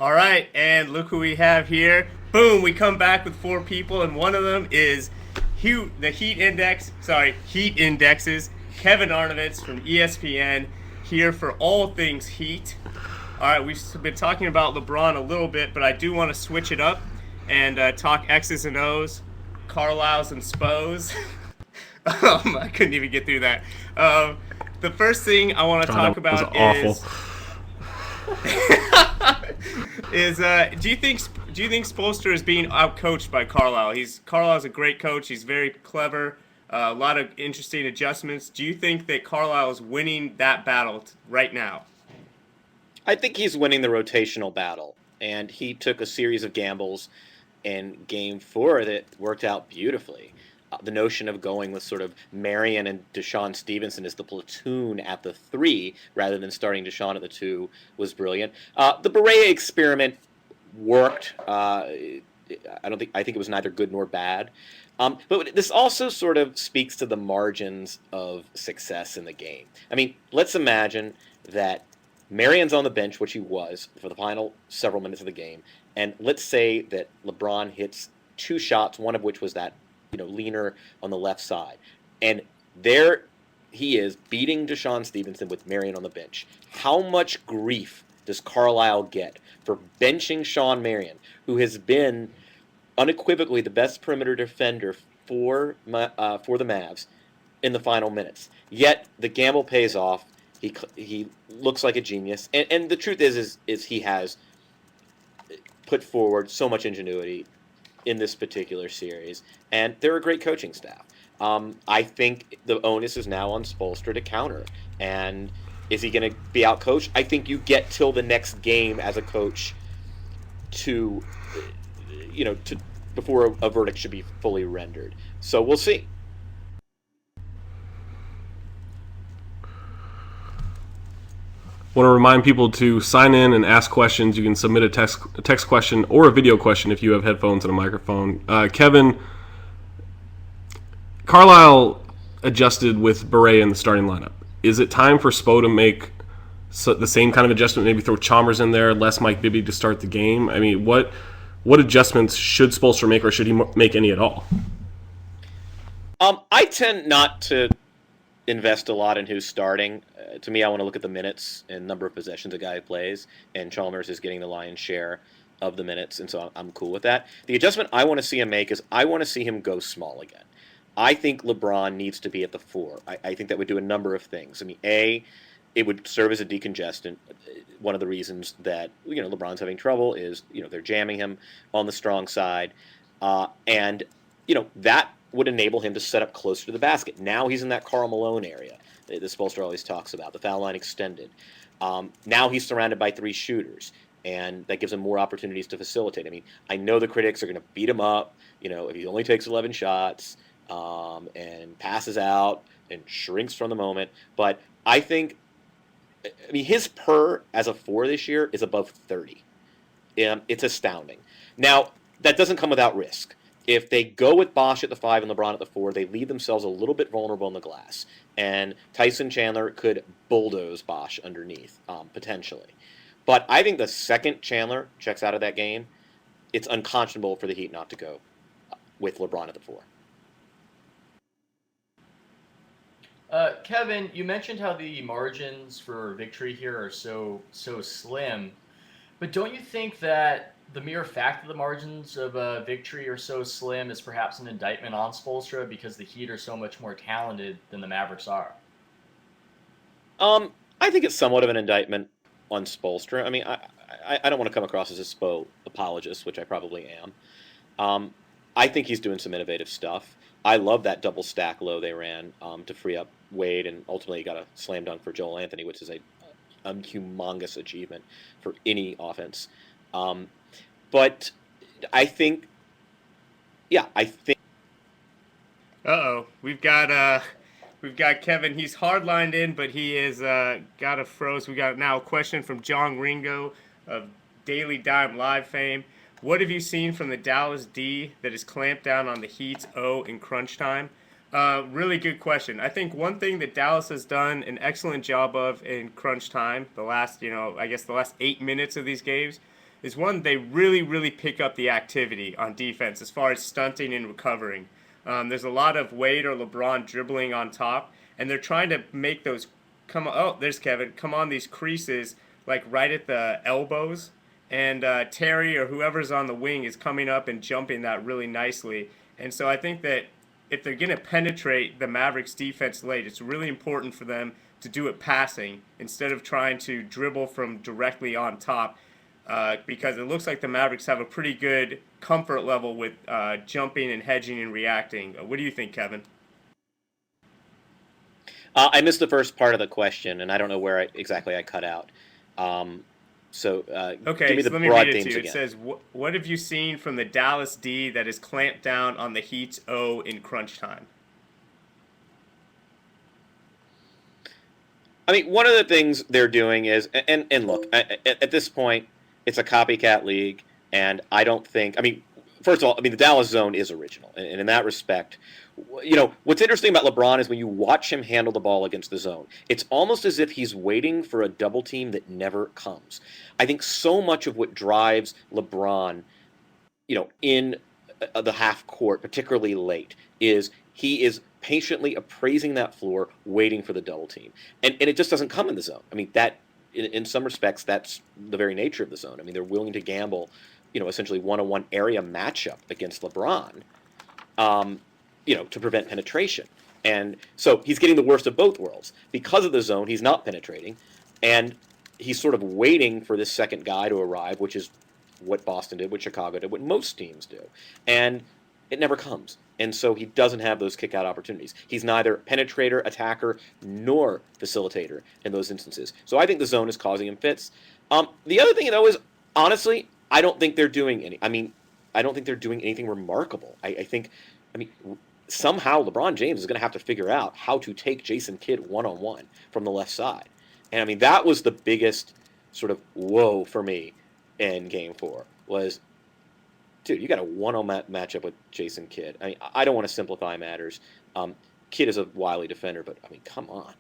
All right, and look who we have here. Boom, we come back with four people, and one of them is the Heat Indexes, Kevin Arnovitz from ESPN, here for all things Heat. All right, we've been talking about LeBron a little bit, but I do want to switch it up and talk X's and O's, Carlisle's and Spos. I couldn't even get through that. The first thing I want to talk That was about awful. is do you think Spoelstra is being outcoached by Carlisle? Carlisle's a great coach. He's very clever. A lot of interesting adjustments. Do you think that Carlisle is winning that battle right now? I think he's winning the rotational battle, and he took a series of gambles in Game 4 that worked out beautifully. The notion of going with sort of Marion and Deshaun Stevenson as the platoon at the 3 rather than starting Deshaun at the 2 was brilliant. The Barea experiment worked. I think it was neither good nor bad. But this also sort of speaks to the margins of success in the game. I mean, let's imagine that Marion's on the bench, which he was for the final several minutes of the game, and let's say that LeBron hits 2 shots, one of which was that leaner on the left side, and there he is beating Deshaun Stevenson with Marion on the bench. How much grief does Carlisle get for benching Sean Marion, who has been unequivocally the best perimeter defender for the Mavs in the final minutes? Yet the gamble pays off. He looks like a genius, and the truth is he has put forward so much ingenuity in this particular series, and they're a great coaching staff. I think the onus is now on Spoelstra to counter, and is he going to be outcoached? I think you get till the next game as a coach to before a verdict should be fully rendered. So we'll see. Want to remind people to sign in and ask questions. You can submit a text question or a video question if you have headphones and a microphone. Kevin, Carlisle adjusted with Barea in the starting lineup. Is it time for Spo to make the same kind of adjustment, maybe throw Chalmers in there, less Mike Bibby to start the game? I mean, what adjustments should Spoelstra make, or should he make any at all? I tend not to invest a lot in who's starting. To me, I want to look at the minutes and number of possessions a guy plays, and Chalmers is getting the lion's share of the minutes, and so I'm cool with that. The adjustment I want to see him make is I want to see him go small again. I think LeBron needs to be at the 4. I think that would do a number of things. I mean, it would serve as a decongestant. One of the reasons that LeBron's having trouble is they're jamming him on the strong side, and that would enable him to set up closer to the basket. Now he's in that Karl Malone area that Spoelstra always talks about, the foul line extended. Now he's surrounded by 3 shooters, and that gives him more opportunities to facilitate. I mean, I know the critics are going to beat him up, if he only takes 11 shots and passes out and shrinks from the moment. But I think, his per as a 4 this year is above 30. It's astounding. Now, that doesn't come without risk. If they go with Bosch at the 5 and LeBron at the 4, they leave themselves a little bit vulnerable in the glass. And Tyson Chandler could bulldoze Bosch underneath, potentially. But I think the second Chandler checks out of that game, it's unconscionable for the Heat not to go with LeBron at the 4. Kevin, you mentioned how the margins for victory here are so slim, but don't you think that the mere fact that the margins of victory are so slim is perhaps an indictment on Spoelstra because the Heat are so much more talented than the Mavericks are? I think it's somewhat of an indictment on Spoelstra. I mean, I don't want to come across as a Spo apologist, which I probably am. I think he's doing some innovative stuff. I love that double stack low they ran to free up Wade, and ultimately got a slam dunk for Joel Anthony, which is a humongous achievement for any offense. But I think. Uh-oh. We've got Kevin. He's hard lined in, but he is got a froze. We got now a question from John Ringo of Daily Dime Live fame. What have you seen from the Dallas D that has clamped down on the Heat's O in crunch time? Really good question. I think one thing that Dallas has done an excellent job of in crunch time, the last 8 minutes of these games, is one, they really pick up the activity on defense as far as stunting and recovering. There's a lot of Wade or LeBron dribbling on top, and they're trying to make those there's Kevin, come on these creases like right at the elbows, and Terry or whoever's on the wing is coming up and jumping that really nicely. And so I think that if they're going to penetrate the Mavericks defense late, it's really important for them to do it passing instead of trying to dribble from directly on top, because it looks like the Mavericks have a pretty good comfort level with jumping and hedging and reacting. What do you think, Kevin? I missed the first part of the question, and I don't know where exactly I cut out. So give me the so let me broad read it themes to you. again. It says, what have you seen from the Dallas D that has clamped down on the Heat's O in crunch time? I mean, one of the things they're doing is, and look, at this point, it's a copycat league, and I don't think, I mean, first of all, I mean, the Dallas zone is original, and in that respect, you know, what's interesting about LeBron is when you watch him handle the ball against the zone, it's almost as if he's waiting for a double team that never comes. I think so much of what drives LeBron, you know, in the half court, particularly late, is he is patiently appraising that floor, waiting for the double team. And it just doesn't come in the zone. I mean, that, in some respects, that's the very nature of the zone. I mean, they're willing to gamble, you know, essentially one-on-one area matchup against LeBron, you know, to prevent penetration. And so he's getting the worst of both worlds. Because of the zone, he's not penetrating, and he's sort of waiting for this second guy to arrive, which is what Boston did, what Chicago did, what most teams do. And it never comes. And so he doesn't have those kick-out opportunities. He's neither penetrator, attacker, nor facilitator in those instances. So I think the zone is causing him fits. The other thing, though, is, honestly, I don't think they're doing I don't think they're doing anything remarkable. I think, somehow LeBron James is going to have to figure out how to take Jason Kidd one-on-one from the left side. And, I mean, that was the biggest sort of whoa for me in Game 4 was, dude, you got a one-on-one matchup with Jason Kidd. I mean, I don't want to simplify matters. Kidd is a wily defender, but, I mean, come on.